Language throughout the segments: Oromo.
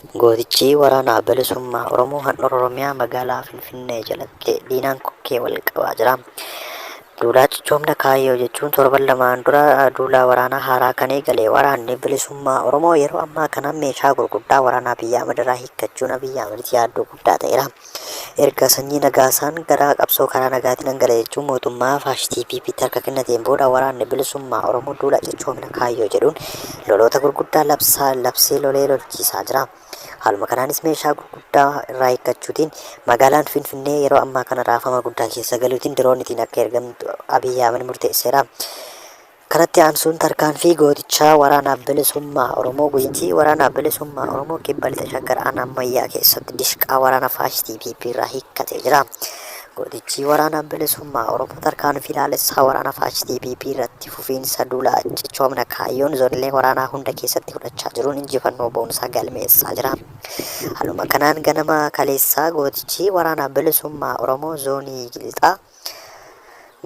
Gootichi waraana bilisummaa Oromoo handhuura Oromiyaa magaalaa Finfinnee jalatti diinaan kokkee wal qabaa jira. Duulaa cichoomina kaayyoo jechuun torban lamaan dura duulaa waraanaa haaraa kan eegale waraanni bilisummaa Oromoo yeroo ammaa kana meeshaa gurguddaa waraanaa Abiyyi Ahmad irraa hiikkachuun Abiyyi Ahmaditti yaaddoo guddaa ta'eera. Erga sanyii nagaasaan gara qabsoo karaa nagaatiin hangale jechuun mootummaa faashistii PP'tti harka kennateen booda waraanni bilisummaa Oromoo duulaa cichoomina kaayyoo jedhuun loloota gurguddaa labsee lolee lolchiisaa jira. Haaluma kanaanis meeshaa gurguddaa irraa hiikkachuutiin magaalaan Finfinnee yeroo ammaa kana raafama guddaa keessa galuutiin diroonitiin akka ergamtu Abiyyi Ahmad murteesseera. Kanatti aansuun tarkaanfii gootichaa waraana bilisummaa Oromoo guyyichi waraana bilisummaa Oromoo kibba lixa shaggar aanaa ammayyaa keessatti dishqaa waraana faashistii PP irraa hiikkatee jira. Gootichi waraana bilisummaa Oromoo tarkaanfii laalessaa waraana faashistii PP irratti fufiinsa duulaa cichoomina kaayyoon zoonilee waraanaa hunda keessatti fudhachaa jiruun injifannoo boonsaa galmeessaa jira. Haaluma kanaan ganama kaleessaa gootichi waraana bilisummaa Oromoo zoonii lixaa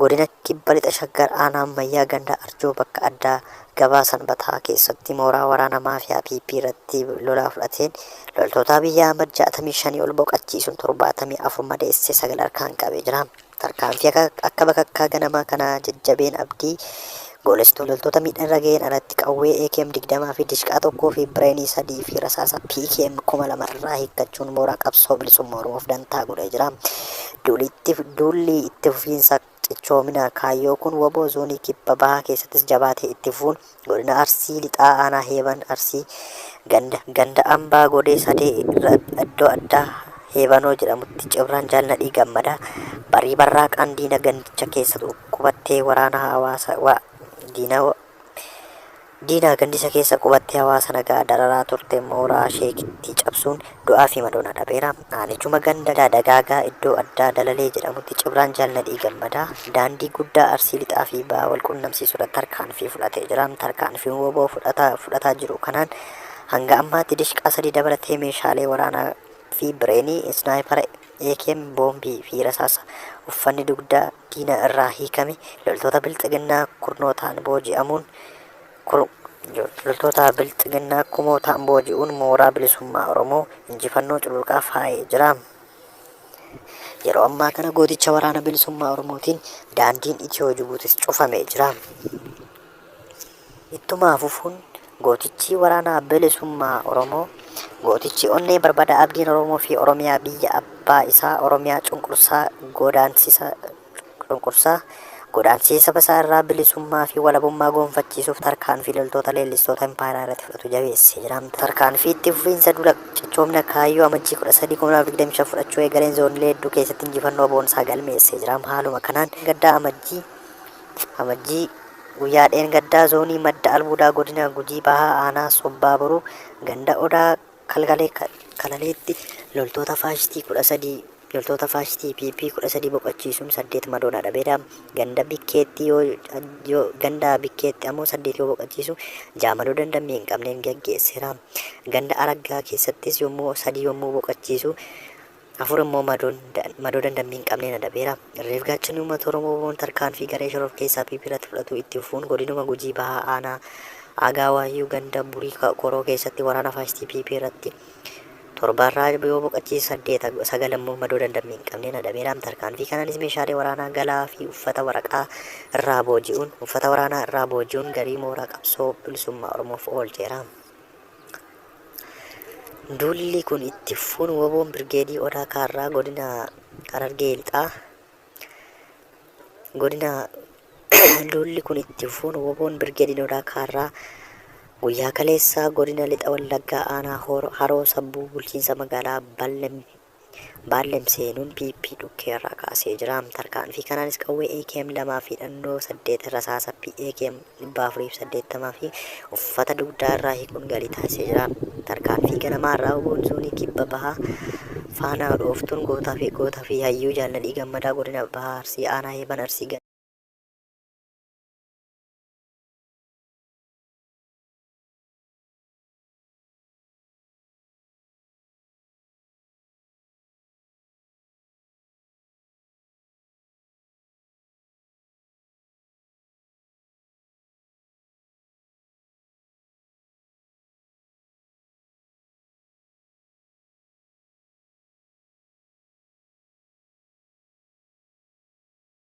godina kibba lixa shaggar aanaa ammayyaa ganda arjoo bakka addaa gabaa sanbataa keessatti mooraa waraana maafiyaa PP irratti lolaa fudhateen loltoota Abiyyi Ahmad 65 ol boqachiisuun 74 madeessee 9 harkaan qabee jira. Tarkaanfii akka bakakkaa ganamaa kana jajjabeen abdii goolestuu loltoota miidhaan ga'een alatti qawwee AKM 20 fi dishqaa tokkoo fi bireenii 3 fi rasaasa PKM 2000 irraa hiikkachuun mooraa qabsoo bilisummaa Oromoof dantaa godhee jira. Duulli itti fufiinsa cichoomina kaayyoo kun waboo zoonii kibba bahaa keessattis jabaatee itti fufuun godina Arsii lixaa aanaa Heeban Arsii ganda ambaa godee sadee iddoo addaa Heebanoo jedhamutti Cibraan Jaalladhii Gammadaa barii barraaqaan diina gandicha keessa qubattee waraana hawaasa diinaa gandisa keessa qubattee hawaasa nagaa dararaa turte mooraa sheekitti cabsuun du'aa fi madoon dhabeera. Aanichuma ganda dagaagaa iddoo addaa Dalalee jedhamutti Cibraan Jaalladhii Gammadaa daandii guddaa Arsii lixaa fi ba'aa wal qunnamsiisuudhaan tarkaanfii fudhatee jira. Tarkaanfiin woboo fudhataa jiru kanaan hanga ammaatti dishqaa 3 dabalatee meeshaalee waraanaa fi bireenii isnaayipara AKM boombii fi rasaasa uffanni dugdaa diina irraa hiikame loltoota bilxiginnaa kumootaan booji'uun mooraa bilisummaa Oromoo injifannoo cululuqaa faayee jira. Yeroo ammaa kana gooticha waraana bilisummaa Oromootiin daandiin Itiyoo Jibuutis cufamee jira. Ittuma fufuun gootichi waraana bilisummaa Oromoo gootichi onnee barbada abdiin Oromoo fi Oromiyaa biyya abbaa isaa Oromiyaa cunqursaa godaansiisa basaa irraa bilisummaa fi walabummaa goonfachiisuuf tarkaanfii loltoota leellistoota impaayeraa irratti fudhatu jabeessee jira. Tarkaanfii itti fufiinsa duula cichoomina kaayyoo amajjii 13 fudhachuu eegaleen zoonilee hedduu keessatti injifannoo boonsaa galmeessee jira. Haaluma kanaan gaddaa amajjii guyyaadheen gaddaa zoonii madda albuudaa godina Gujii bahaa aanaa sobbaa boruu ganda odaa kalaleetti loltoota faashistii PP 13 boqochiisuun 8 madoon dhabeera. Ganda bikkeetti ammoo 8 yoo boqochiisu 6 madoo dandamii hin qabneen gaggeesseera. Ganda araggaa keessattis 3 yommuu boqochiisu 4 immoo madoo dandamii hin qabneen dhabeera. Reef gaachanni uummata Oromoo tarkaanfii garee shoroof keessaa PP irratti fudhatu itti fufuun godinuma Gujii bahaa aanaa Agaawayyuu ganda burii koroo keessatti waraana faashistii PP irratti 7 yoo boqochiisu 9 immoo madoo dandamii hin qabneen dhabeera. Tarkaanfii kanaanis meeshaalee waraanaa galaa fi uffata waraanaa irraa booji'uun garii mooraa qabsoo bilisummaa Oromoof oolcheera. Duulli kun itti fufuun woboon birgeedii Odaa Kaarraa godina Harargee lixaa Duulli kun itti fufuun woboon birgeediin Odaa Kaarraa guyyaa kaleessaa godina lixa Wallaggaa aanaa Haroo Sabbuu bulchiinsa magaalaa Baallem seenuun PP dhukkee irraa kaasee jira. Tarkaanfii kanaanis qawwee AKM 2 fi dhannoo 8 rasaasa AKM 480 fi uffata dugdaa irraa hiikuun galii taasisee jira. Tarkaanfii ganamaa irraa woboon zoonii kibba bahaa faanaa dhooftuun gootaa fi hayyuu Jaalladhii Gammadaa godina Bahaa Arsii aanaa Heeban Arsii